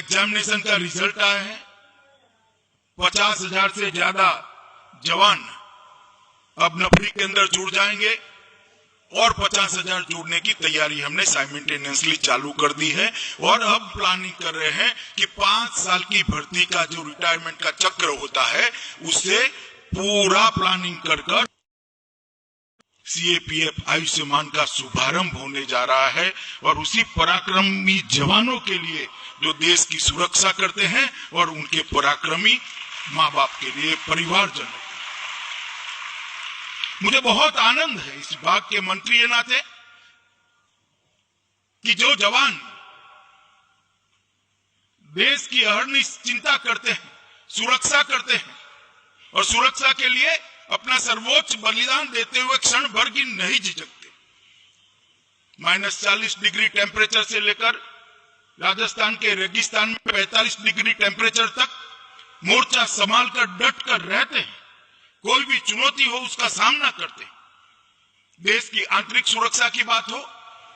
Examination का result आया है। 50,000 से ज्यादा जवान अब नफरी के अंदर जुड़ जाएंगे और 50,000 जुड़ने की तैयारी हमने साइमल्टेनियसली चालू कर दी है। और अब प्लानिंग कर रहे हैं कि 5 साल की भर्ती का जो रिटायरमेंट का चक्र होता है उससे पूरा प्लानिंग कर सीएपीएफ आयुष्मान का शुभारंभ होने जा रहा है। और उसी पराक्रमी जवानों के लिए जो देश की सुरक्षा करते हैं और उनके पराक्रमी माँ बाप के लिए, परिवारजनों, मुझे बहुत आनंद है इस विभाग के मंत्री के नाते कि जो जवान देश की अहर्निश चिंता करते हैं, सुरक्षा करते हैं और सुरक्षा के लिए अपना सर्वोच्च बलिदान देते हुए क्षण भर की नहीं झिझकते। -40 डिग्री टेम्परेचर से लेकर राजस्थान के रेगिस्तान में 45 डिग्री टेम्परेचर तक मोर्चा संभाल कर डट कर रहते हैं। कोई भी चुनौती हो उसका सामना करते हैं। देश की आंतरिक सुरक्षा की बात हो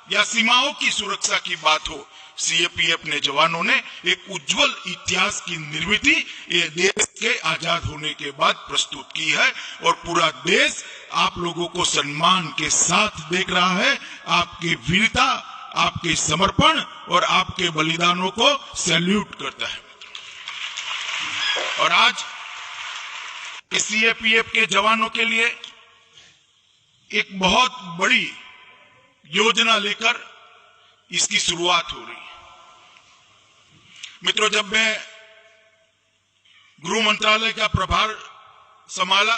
या सीमाओं की सुरक्षा की बात हो, सीएपीएफ ने जवानों ने एक उज्जवल इतिहास की निर्मिति ये देश के आजाद होने के बाद प्रस्तुत की है। और पूरा देश आप लोगों को सम्मान के साथ देख रहा है। आपकी वीरता, आपके समर्पण और आपके बलिदानों को सैल्यूट करता है। और आज सीएपीएफ के जवानों के लिए एक बहुत बड़ी योजना लेकर इसकी शुरुआत हो रही है। मित्रों, जब मैं गृह मंत्रालय का प्रभार संभाला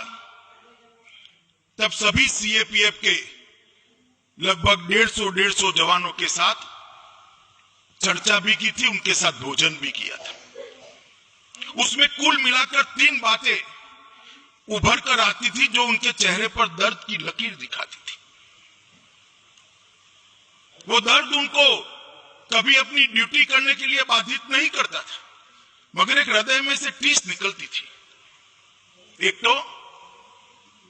तब सभी सीएपीएफ के लगभग 150 जवानों के साथ चर्चा भी की थी, उनके साथ भोजन भी किया था। उसमें कुल मिलाकर 3 बातें उभर कर आती थी जो उनके चेहरे पर दर्द की लकीर दिखाती थी। वो दर्द उनको कभी अपनी ड्यूटी करने के लिए बाधित नहीं करता था, मगर एक हृदय में से टीस निकलती थी। एक तो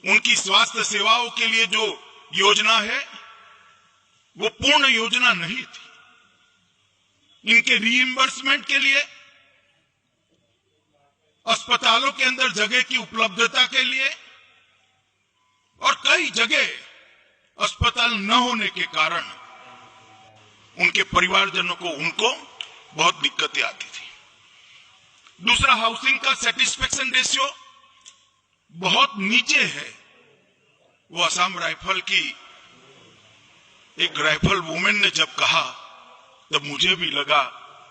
उनकी स्वास्थ्य सेवाओं के लिए जो योजना है वो पूर्ण योजना नहीं थी। इनके रीइंबर्समेंट के लिए, अस्पतालों के अंदर जगह की उपलब्धता के लिए और कई जगह अस्पताल न होने के कारण उनके परिवारजनों को उनको बहुत दिक्कतें आती थी। दूसरा, हाउसिंग का सेटिस्फेक्शन रेशियो बहुत नीचे है। वो असम राइफल की एक राइफल वुमेन ने जब कहा तब मुझे भी लगा,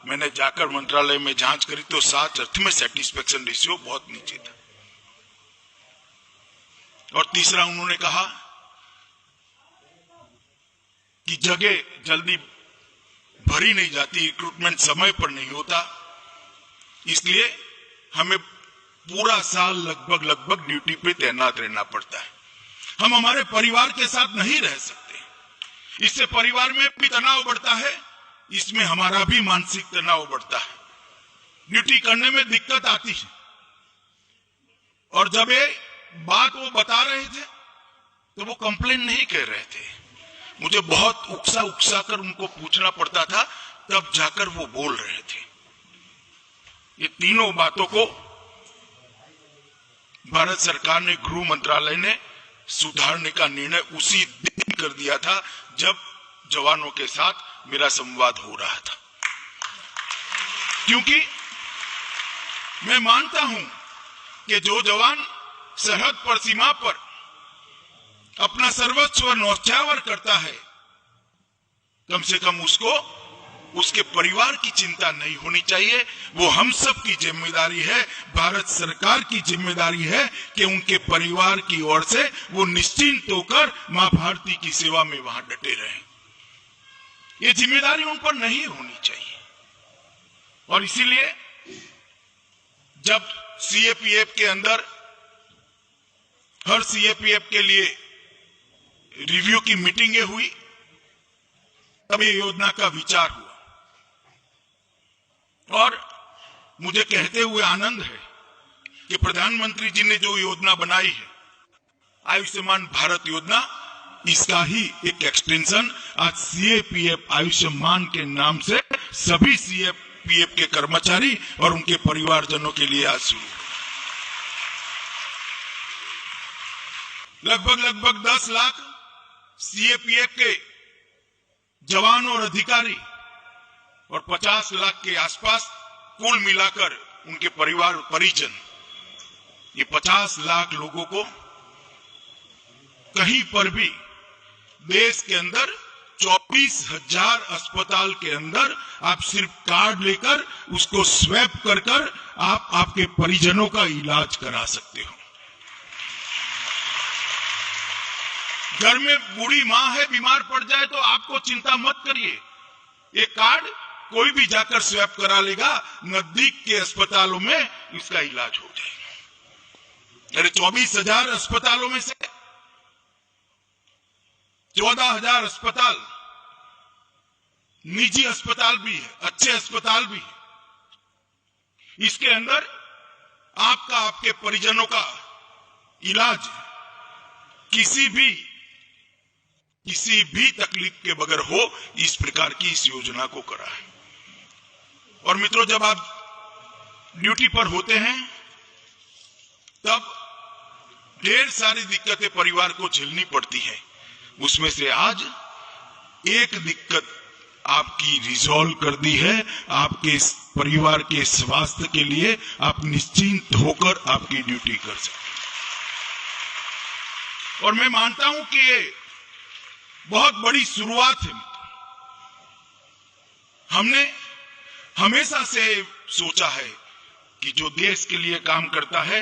मैंने जाकर मंत्रालय में जांच करी तो 7 अर्थ में सेटिस्फेक्शन रेशियो बहुत नीचे था। और तीसरा, उन्होंने कहा कि जगह जल्दी भरी नहीं जाती, रिक्रूटमेंट समय पर नहीं होता, इसलिए हमें पूरा साल लगभग ड्यूटी पे तैनात रहना पड़ता है। हम हमारे परिवार के साथ नहीं रह सकते। इससे परिवार में भी तनाव बढ़ता है, इसमें हमारा भी मानसिक तनाव बढ़ता है, ड्यूटी करने में दिक्कत आती है। और जब ये बात वो बता रहे थे तो वो कंप्लेन नहीं कर रहे थे, मुझे बहुत उकसा कर उनको पूछना पड़ता था, तब जाकर वो बोल रहे थे। ये तीनों बातों को भारत सरकार ने, गृह मंत्रालय ने सुधारने का निर्णय उसी दिन कर दिया था जब जवानों के साथ मेरा संवाद हो रहा था। क्योंकि मैं मानता हूं कि जो जवान सरहद पर, सीमा पर अपना सर्वस्व न्यौछावर करता है, कम से कम उसको उसके परिवार की चिंता नहीं होनी चाहिए। वो हम सब की जिम्मेदारी है, भारत सरकार की जिम्मेदारी है कि उनके परिवार की ओर से वो निश्चिंत होकर मां भारती की सेवा में वहां डटे रहें। ये जिम्मेदारी उन पर नहीं होनी चाहिए। और इसीलिए जब सीएपीएफ के अंदर हर सीएपीएफ के लिए रिव्यू की मीटिंगें हुई, तब ये योजना का विचार हुआ। और मुझे कहते हुए आनंद है कि प्रधानमंत्री जी ने जो योजना बनाई है, आयुष्मान भारत योजना, इसका ही एक एक्सटेंशन आज सीएपीएफ आयुष्मान के नाम से सभी सीएपीएफ के कर्मचारी और उनके परिवारजनों के लिए आज शुरू। लगभग 10 लाख सीएपीएफ के जवान और अधिकारी और 50 लाख के आसपास कुल मिलाकर उनके परिवार परिजन, ये 50 लाख लोगों को कहीं पर भी देश के अंदर 24,000 अस्पताल के अंदर आप सिर्फ कार्ड लेकर उसको स्वैप कर आप आपके परिजनों का इलाज करा सकते हो। घर में बूढ़ी मां है, बीमार पड़ जाए तो आपको चिंता मत करिए, ये कार्ड कोई भी जाकर स्वैप करा लेगा, नजदीक के अस्पतालों में इसका इलाज हो जाएगा। अरे 24,000 अस्पतालों में से 14,000 अस्पताल निजी अस्पताल भी है, अच्छे अस्पताल भी है। इसके अंदर आपका, आपके परिजनों का इलाज किसी भी तकलीफ के बगैर हो, इस प्रकार की इस योजना को करा है। और मित्रों, जब आप ड्यूटी पर होते हैं तब ढेर सारी दिक्कतें परिवार को झेलनी पड़ती है। उसमें से आज एक दिक्कत आपकी रिजॉल्व कर दी है। आपके परिवार के स्वास्थ्य के लिए आप निश्चिंत होकर आपकी ड्यूटी कर सकते हैं। और मैं मानता हूं कि ये बहुत बड़ी शुरुआत है। हमने हमेशा से सोचा है कि जो देश के लिए काम करता है,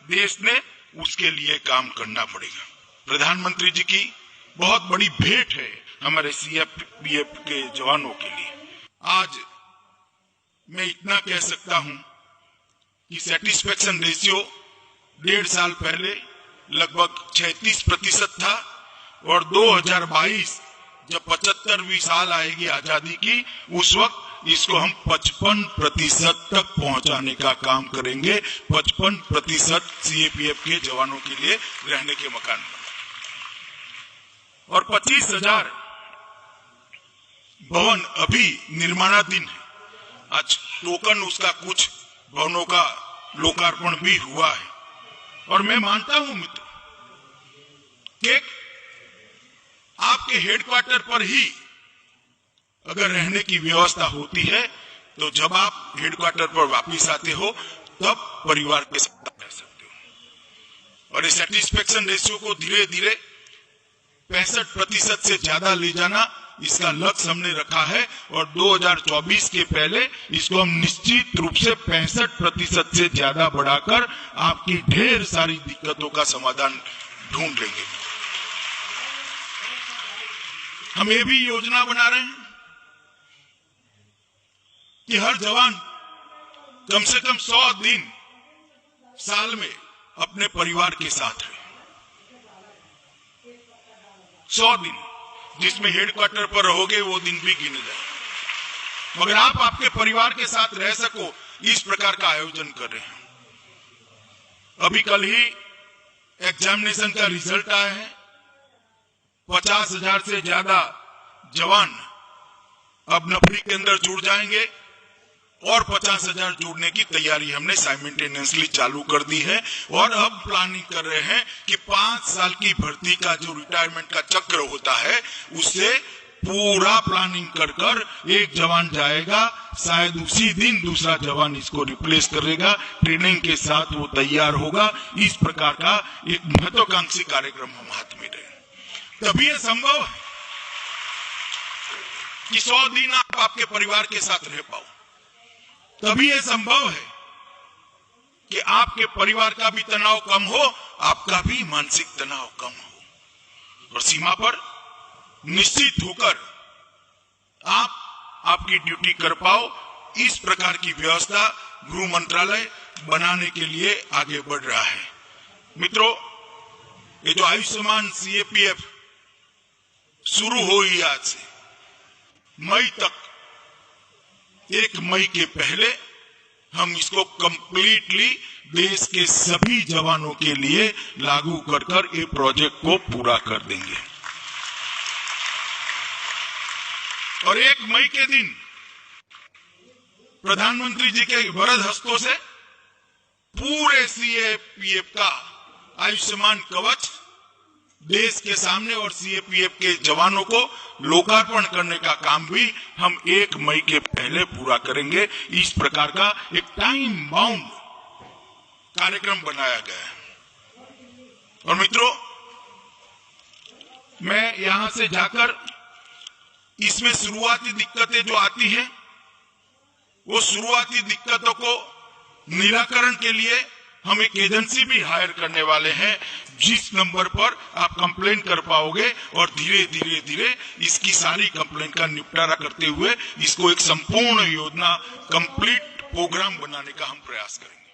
देश ने उसके लिए काम करना पड़ेगा। प्रधानमंत्री जी की बहुत बड़ी भेंट है हमारे सीएपीएफ के जवानों के लिए। आज मैं इतना कह सकता हूं कि सेटिस्फेक्शन रेशियो 1.5 साल पहले लगभग 36% था और 2022 जब 75वीं साल आएगी आजादी की, उस वक्त इसको हम 55% तक पहुंचाने का काम करेंगे। 55% सीएपीएफ के जवानों के लिए रहने के मकान और 25,000 भवन अभी निर्माणाधीन है। आज टोकन उसका कुछ भवनों का लोकार्पण भी हुआ है। और मैं मानता हूं मित्र कि आपके हेडक्वार्टर पर ही अगर रहने की व्यवस्था होती है तो जब आप हेडक्वार्टर पर वापस आते हो तब परिवार के साथ रह सकते हो। और इस सेटिस्फेक्शन रेशियो को धीरे धीरे 65% से ज्यादा ले जाना, इसका लक्ष्य हमने रखा है। और 2024 के पहले इसको हम निश्चित रूप से 65% से ज्यादा बढ़ाकर आपकी ढेर सारी दिक्कतों का समाधान ढूंढ लेंगे। हम ये भी योजना बना रहे हैं कि हर जवान कम से कम 100 दिन साल में अपने परिवार के साथ रहे। 100 दिन जिसमें हेडक्वार्टर पर रहोगे वो दिन भी गिने जाए, मगर आप आपके परिवार के साथ रह सको, इस प्रकार का आयोजन कर रहे हैं। अभी कल ही एग्जामिनेशन का रिजल्ट आया है। 50,000 से ज्यादा जवान अब नफरी के अंदर जुड़ जाएंगे और 50,000 जुड़ने की तैयारी हमने साइमल्टेनियसली चालू कर दी है। और अब प्लानिंग कर रहे हैं कि 5 साल की भर्ती का जो रिटायरमेंट का चक्र होता है उससे पूरा प्लानिंग कर एक जवान जाएगा, शायद उसी दिन दूसरा जवान इसको रिप्लेस करेगा, ट्रेनिंग के साथ वो तैयार होगा। इस प्रकार का एक महत्वाकांक्षी कार्यक्रम हम हाथ में रहे। तभी यह संभव है कि 100 दिन आप आपके परिवार के साथ रह पाओ। तभी यह संभव है कि आपके परिवार का भी तनाव कम हो, आपका भी मानसिक तनाव कम हो और सीमा पर निश्चित होकर आप आपकी ड्यूटी कर पाओ। इस प्रकार की व्यवस्था गृह मंत्रालय बनाने के लिए आगे बढ़ रहा है। मित्रों, ये जो आयुष्मान सीएपीएफ शुरू हुई आज से मई तक, 1 मई के पहले हम इसको कंप्लीटली देश के सभी जवानों के लिए लागू कर ये प्रोजेक्ट को पूरा कर देंगे। और 1 मई के दिन प्रधानमंत्री जी के वरद हस्तों से पूरे सीएपीएफ का आयुष्मान कवच देश के सामने और सीएपीएफ के जवानों को लोकार्पण करने का काम भी हम 1 मई के पहले पूरा करेंगे। इस प्रकार का एक टाइम बाउंड कार्यक्रम बनाया गया है। और मित्रों, मैं यहां से जाकर इसमें शुरुआती दिक्कतें जो आती हैं, वो शुरुआती दिक्कतों को निराकरण के लिए हम एक एजेंसी भी हायर करने वाले हैं, जिस नंबर पर आप कंप्लेन कर पाओगे और धीरे धीरे धीरे इसकी सारी कंप्लेन का निपटारा करते हुए इसको एक संपूर्ण योजना, कंप्लीट प्रोग्राम बनाने का हम प्रयास करेंगे।